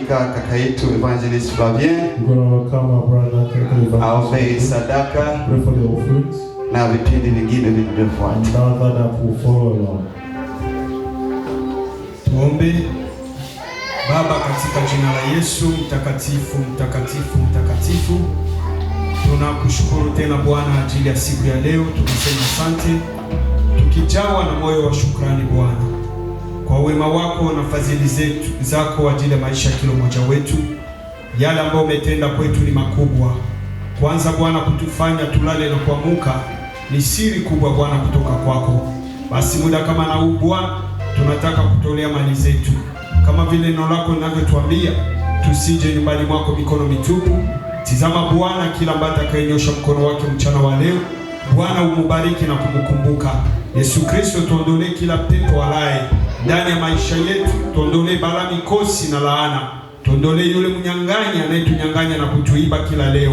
kumwalika kaka yetu Evangelist Flavien aombe sadaka na vipindi vingine vinavyofuata. Tuombe. Baba, katika jina la Yesu mtakatifu, mtakatifu, mtakatifu, tunakushukuru tena Bwana ajili ya siku ya leo. Tunasema asante, tukijawa na moyo wa shukrani Bwana kwa wema wako na fadhili zako ajili ya maisha ya kila mmoja wetu. Yale ambayo umetenda kwetu ni makubwa. Kwanza Bwana, kutufanya tulale na kuamka ni siri kubwa Bwana kutoka kwako. Basi muda kama na huu Bwana, tunataka kutolea mali zetu kama vile neno lako linavyotuambia, tusije nyumbani mwako mikono mitupu. Tizama Bwana, kila ambaye atakayenyosha mkono wake mchana wa leo, Bwana umubariki na kumkumbuka. Yesu Kristo, tuondolee kila pepo walaye ndani ya maisha yetu, tuondolee balaa, mikosi na laana, tuondolee yule mnyang'anyi anayetunyang'anya na kutuiba kila leo,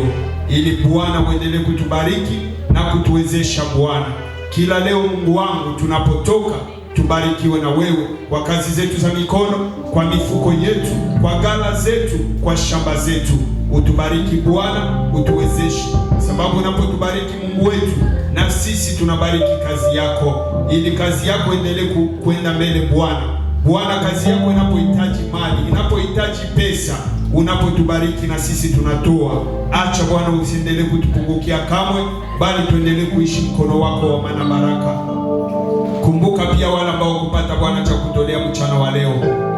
ili Bwana uendelee kutubariki na kutuwezesha Bwana. Kila leo Mungu wangu, tunapotoka tubarikiwe na wewe, kwa kazi zetu za mikono, kwa mifuko yetu, kwa ghala zetu, kwa shamba zetu. Utubariki Bwana, utuwezeshe, sababu unapotubariki Mungu wetu, na sisi tunabariki kazi yako, ili kazi yako endelee kwenda mbele Bwana. Bwana, kazi yako inapohitaji mali, inapohitaji pesa, unapotubariki na sisi tunatoa. Acha Bwana usiendelee kutupungukia kamwe, bali tuendelee kuishi mkono wako wa maana baraka. Kumbuka pia wale ambao kupata Bwana cha kutolea mchana wa leo,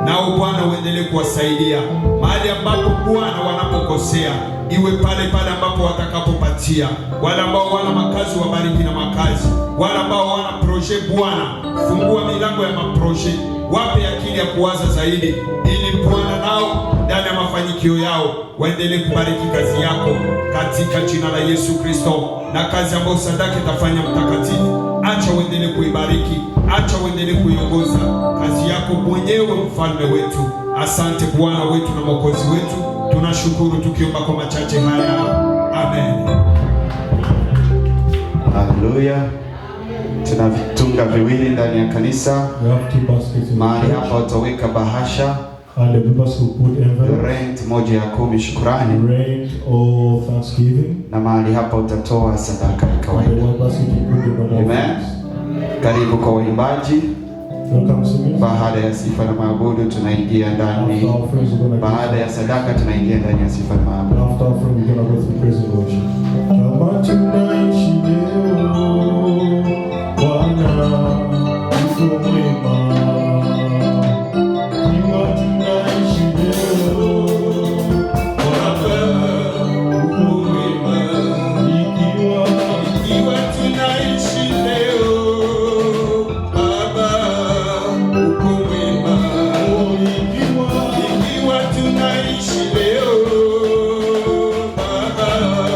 nao Bwana uendelee kuwasaidia mahali ambapo Bwana wanapokosea, iwe pale ambapo watakapopatia. Wale ambao wana makazi wabariki na makazi, wale ambao wana proje Bwana fungua milango ya maproje, wape akili ya kuwaza zaidi, ili Bwana nao ndani ya mafanikio yao waendelee kubariki kazi yako, katika jina la Yesu Kristo. Na kazi ambayo sadaka itafanya mtakatifu, acha uendelee kuibariki, acha uendelee kuiongoza kazi yako mwenyewe, mfalme wetu. Asante Bwana wetu na Mwokozi wetu, tunashukuru tukiomba kwa machache haya, amen. Haleluya. Tuna vitunga viwili ndani ya kanisa. Mahali hapa utaweka bahasha, and the members who put rent moja ya 10 shukrani, rent or thanksgiving, na mahali hapa utatoa sadaka ya kawaida. Amen. Karibu kwa waimbaji. Baada ya sifa na maabudu tunaingia ndani. Baada ya sadaka tunaingia ndani ya sifa na maabudu. After offering we're going to go through praise and worship. Kama tunaishi leo Bwana uko mwema. Ikiwa tunaishi leo Baba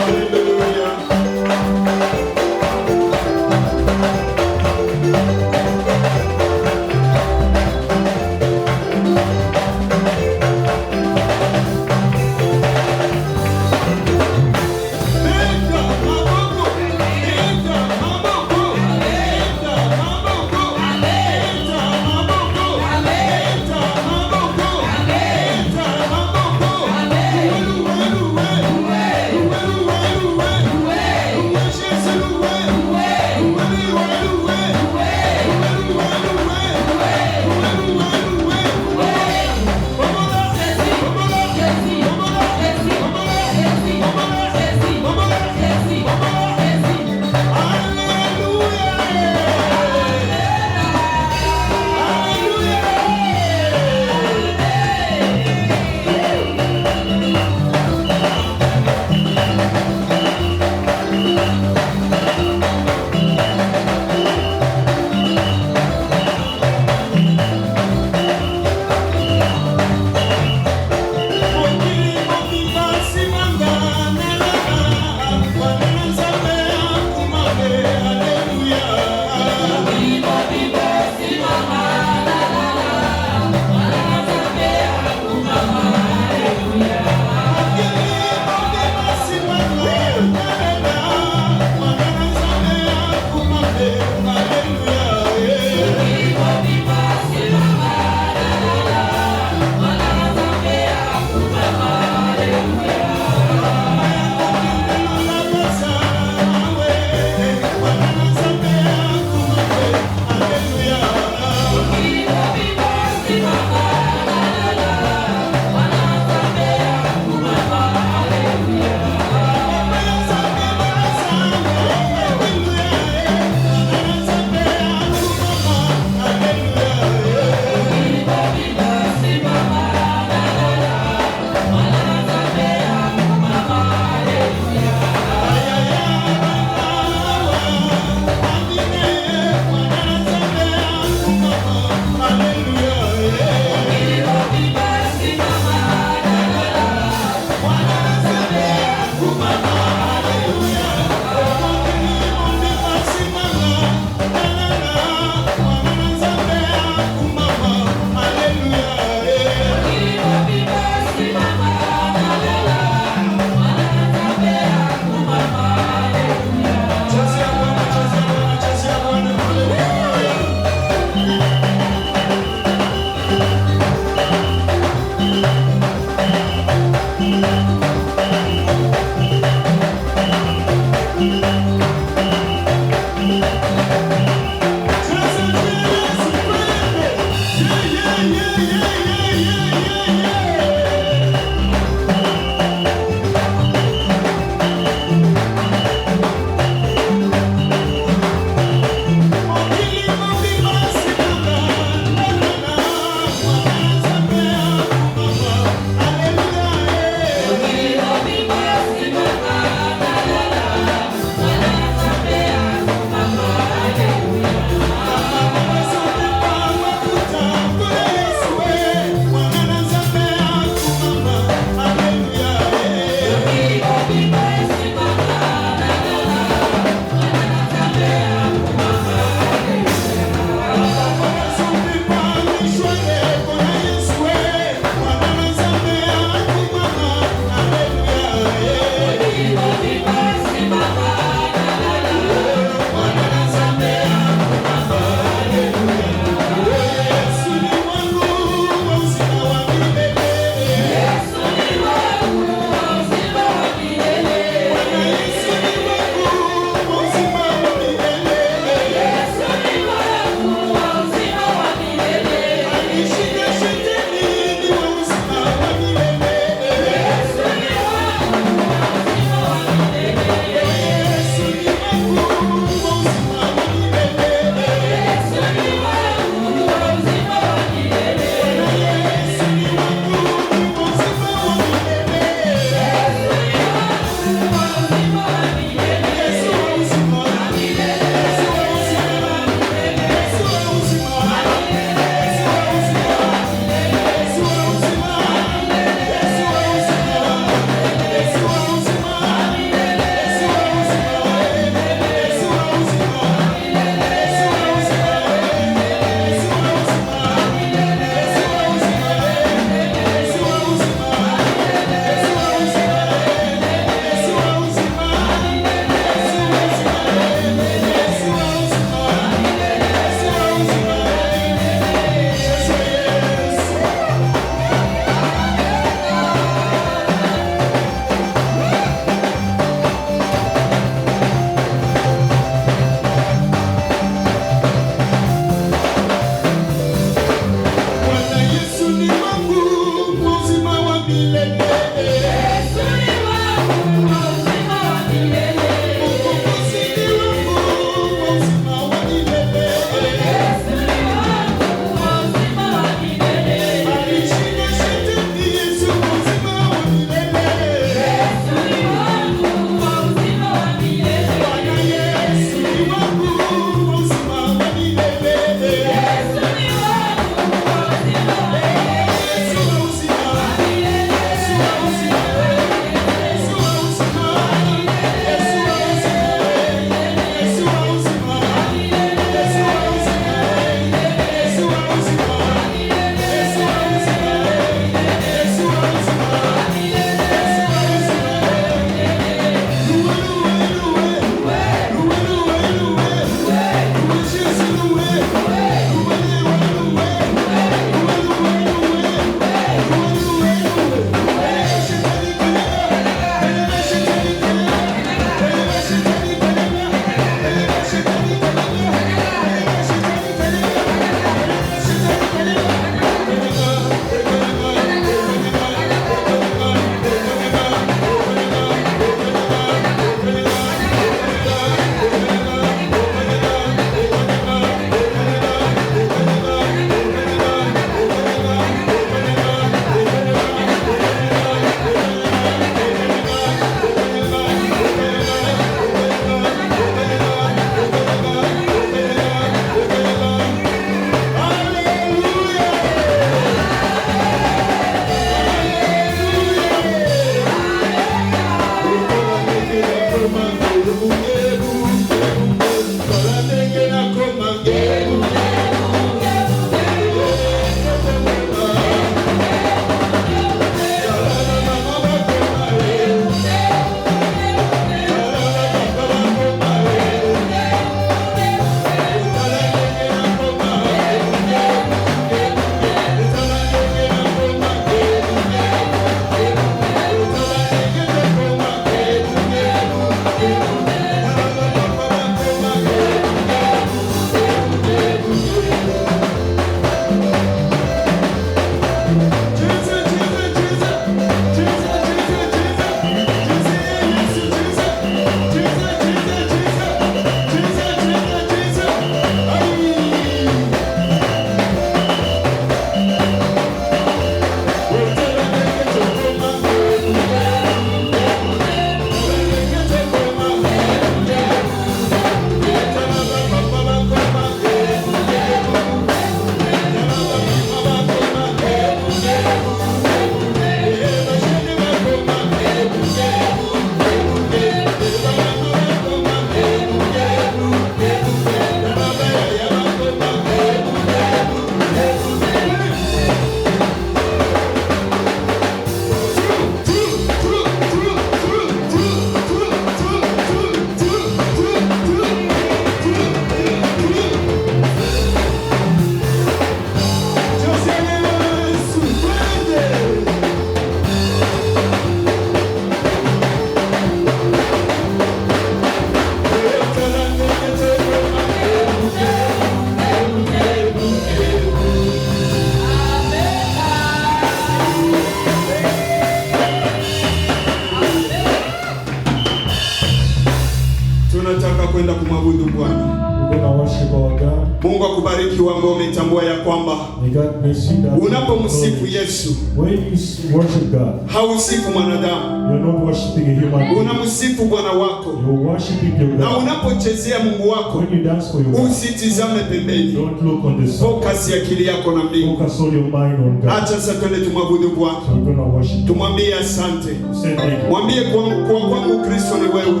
tunakwenda kumwabudu Bwana. We're going to worship our God. Mungu akubariki wewe ambao umetambua ya kwamba May God bless you that unapomsifu Yesu, when you worship God, hausifu mwanadamu. you're not worshiping a human being. Unamsifu Bwana wako. You're worshiping your Na God. unapochezea Mungu wako, When you dance for your God, usitizame pembeni. don't look on the side. Focus akili yako na mbingu. Focus all your mind on God. Acha sasa twende tumwabudu Bwana. So we're going to worship. Tumwambie asante. Say thank you. Mwambie kwangu Kristo ni wewe.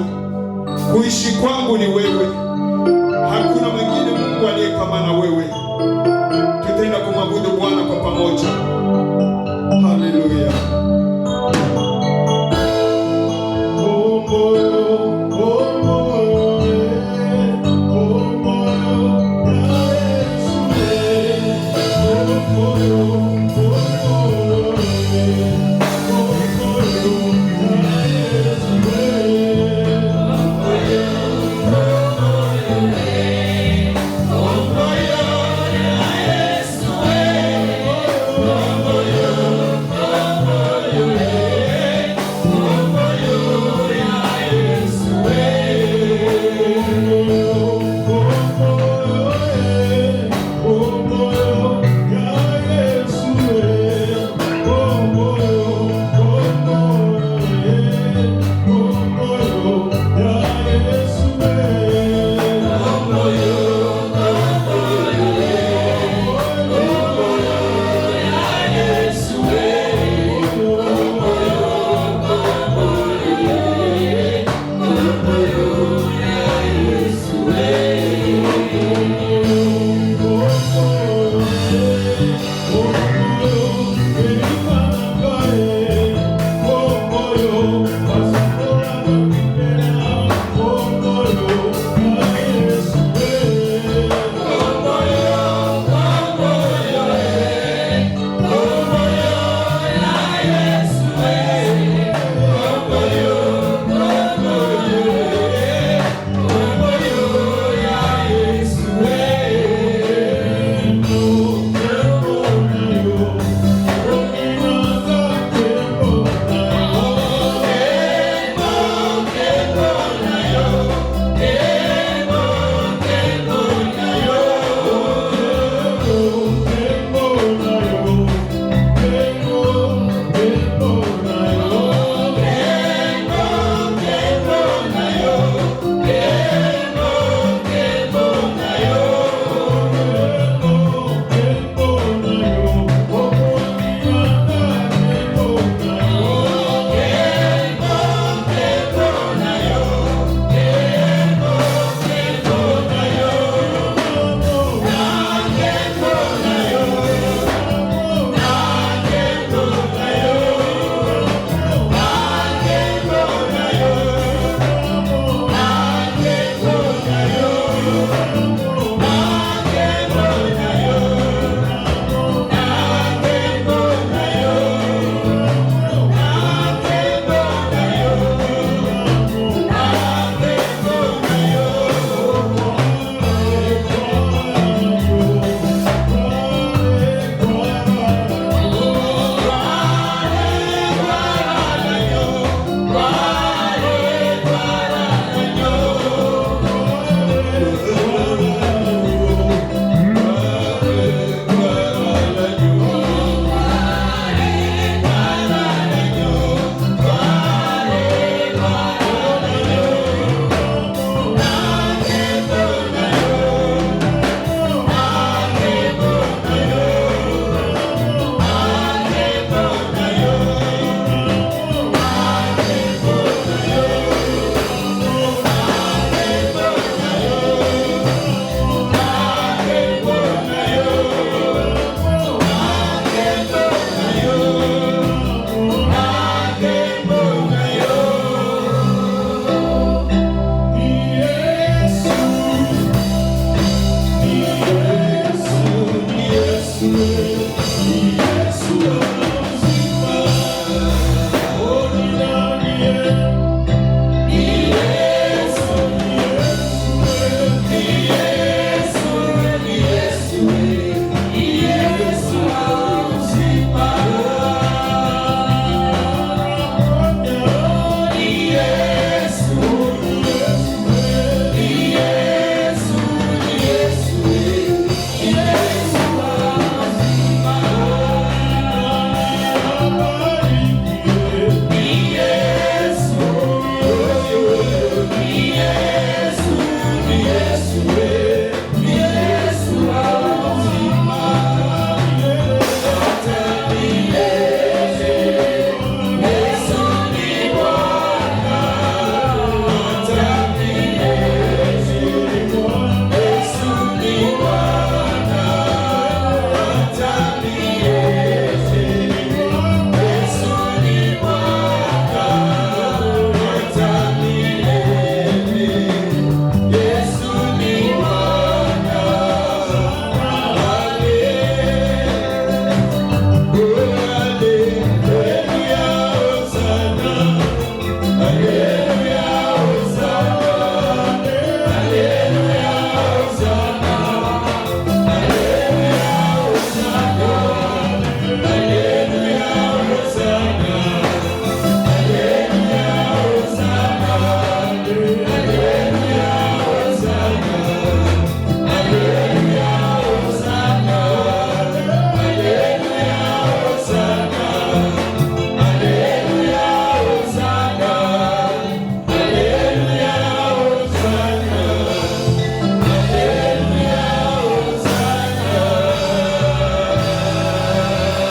Kuishi kwangu ni wewe. Hakuna mwingine Mungu aliye kama na wewe. Tutaenda kumwabudu Bwana kwa pamoja. Haleluya. Oh, milele.